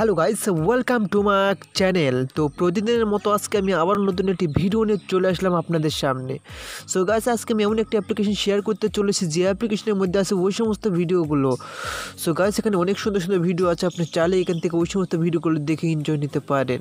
Hello guys, welcome to my channel. তো প্রতিদিনের মতো আজকে আমি আবার নতুন একটি ভিডিও নিয়ে চলে আসলাম আপনাদের সামনে। সো গাইস, আজকে আমি এমন একটি অ্যাপ্লিকেশন শেয়ার করতে চলেছি যে অ্যাপ্লিকেশনের মধ্যে আছে ওই সমস্ত ভিডিওগুলো। সো গাইস, এখানে অনেক সুন্দর সুন্দর ভিডিও আছে, আপনি চাইলে এখান থেকে ওই সমস্ত ভিডিওগুলো দেখে এনজয় নিতে পারেন।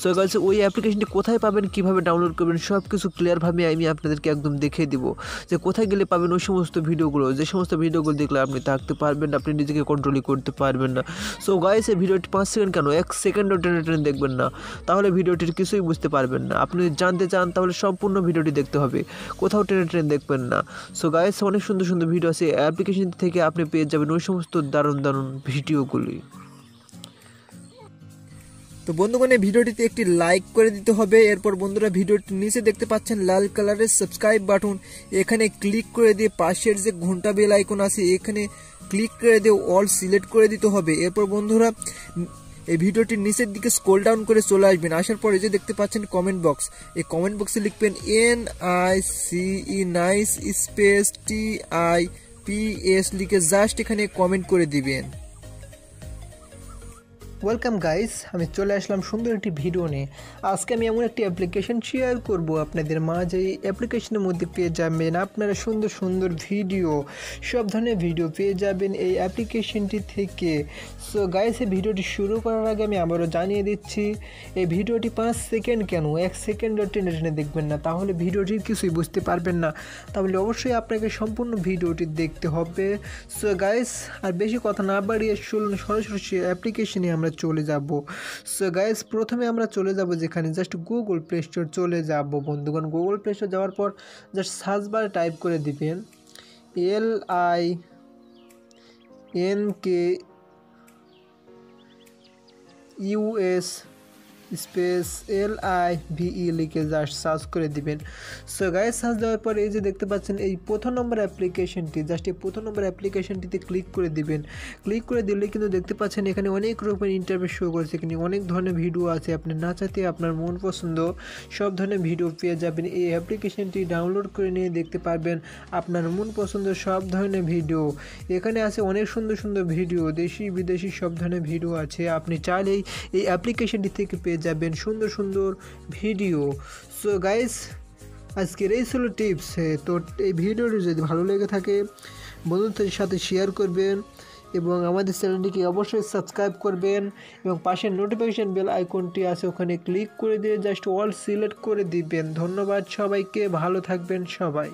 সো গাইস, ওই অ্যাপ্লিকেশনটি কোথায় পাবেন, কীভাবে ডাউনলোড করবেন, সব কিছু ক্লিয়ারভাবে আমি আপনাদেরকে একদম দেখিয়ে দিব যে কোথায় গেলে পাবেন ওই সমস্ত ভিডিওগুলো, যে সমস্ত ভিডিওগুলো দেখলে আপনি থাকতে পারবেন না, আপনি নিজেকে কন্ট্রোলই করতে পারবেন না। সো গাইস, এই ভিডিওটি 5 সেকেন্ড কেন 1 সেকেন্ডও টেনে টেনে দেখবেন না, তাহলে ভিডিওটির কিছুই বুঝতে পারবেন না। আপনি জানতে চান তাহলে সম্পূর্ণ ভিডিওটি দেখতে হবে, কোথাও টেনে টেনে দেখবেন না। সো গাইস, অনেক সুন্দর সুন্দর ভিডিও আছে অ্যাপ্লিকেশন থেকে, আপনি পেয়ে যাবেন ওই সমস্ত দারুণ দারুণ ভিডিওগুলি। তো বন্ধুগণ, এই ভিডিওটিতে একটি লাইক করে দিতে হবে। এরপর বন্ধুরা, ভিডিওটির নিচে দেখতে পাচ্ছেন লাল কালারের সাবস্ক্রাইব বাটন, এখানে ক্লিক করে দিয়ে পাশের যে ঘন্টা বেল আইকন আছে এখানে ক্লিক করে দিয়ে অল সিলেক্ট করে দিতে হবে। এরপর বন্ধুরা, এই ভিডিওটির নিচের দিকে স্ক্রল ডাউন করে চলে আসবেন। আসার পরে যে দেখতে পাচ্ছেন কমেন্ট বক্স, এই কমেন্ট বক্সে লিখবেন NICE স্পেস TIPS লিখে জাস্ট এখানে কমেন্ট করে দিবেন। ওয়েলকাম গাইস, আমি চলে আসলাম সুন্দর একটি ভিডিও নিয়ে। আজকে আমি এমন একটি অ্যাপ্লিকেশন শেয়ার করব আপনাদের মাঝে। এই অ্যাপ্লিকেশনের মধ্যে পেয়ে যাবেন আপনারা সুন্দর সুন্দর ভিডিও, সব ধরনের ভিডিও পেয়ে যাবেন এই অ্যাপ্লিকেশনটি থেকে। সো গাইস, এই ভিডিওটি শুরু করার আগে আমি আবারও জানিয়ে দিচ্ছি, এই ভিডিওটি 5 সেকেন্ড কেন 1 সেকেন্ডও টেনে টেনে দেখবেন না, তাহলে ভিডিওটির কিছুই বুঝতে পারবেন না। তাহলে অবশ্যই আপনাকে সম্পূর্ণ ভিডিওটি দেখতে হবে। সো গাইস, আর বেশি কথা না বাড়িয়ে সরাসরি অ্যাপ্লিকেশনে আমরা চলে যাব। সো গাইস, প্রথমে আমরা চলে যাব যেখানে জাস্ট গুগল প্লে স্টোর চলে যাব। বন্ধুগণ, গুগল প্লে স্টোর যাওয়ার পর জাস্ট সার্চ বারে টাইপ করে দিবেন LINKUS স্পেস LIVE লিখে জাস্ট সার্চ করে দিবেন। সো গাইস, সার্চ দেওয়ার পরে এই যে দেখতে পাচ্ছেন এই প্রথম নম্বর অ্যাপ্লিকেশনটি, জাস্ট এই প্রথম নম্বর অ্যাপ্লিকেশনটিতে ক্লিক করে দিবেন। ক্লিক করে দিলে কিন্তু দেখতে পাচ্ছেন এখানে অনেক রকমের ইন্টারভিউ শো করছে, এখানে অনেক ধরনের ভিডিও আছে, আপনি না চাইতে আপনার মন পছন্দ সব ধরনের ভিডিও পেয়ে যাবেন। এই অ্যাপ্লিকেশনটি ডাউনলোড করে নিয়ে দেখতে পারবেন আপনার মন পছন্দ সব ধরনের ভিডিও। এখানে আছে অনেক সুন্দর সুন্দর ভিডিও, দেশি বিদেশি সব ধরনের ভিডিও আছে, আপনি চাইলেই এই অ্যাপ্লিকেশনটি থেকে পেয়ে যাবেন সুন্দর সুন্দর ভিডিও। সো গাইস, আজকের এই ছিল টিপস। তো এই ভিডিওটি যদি ভালো লেগে থাকে বন্ধুদের সাথে শেয়ার করবেন এবং আমাদের চ্যানেলটিকে অবশ্যই সাবস্ক্রাইব করবেন এবং পাশের নোটিফিকেশন বেল আইকনটি আছে ওখানে ক্লিক করে দিয়ে জাস্ট অল সিলেক্ট করে দিবেন। ধন্যবাদ সবাইকে, ভালো থাকবেন সবাই।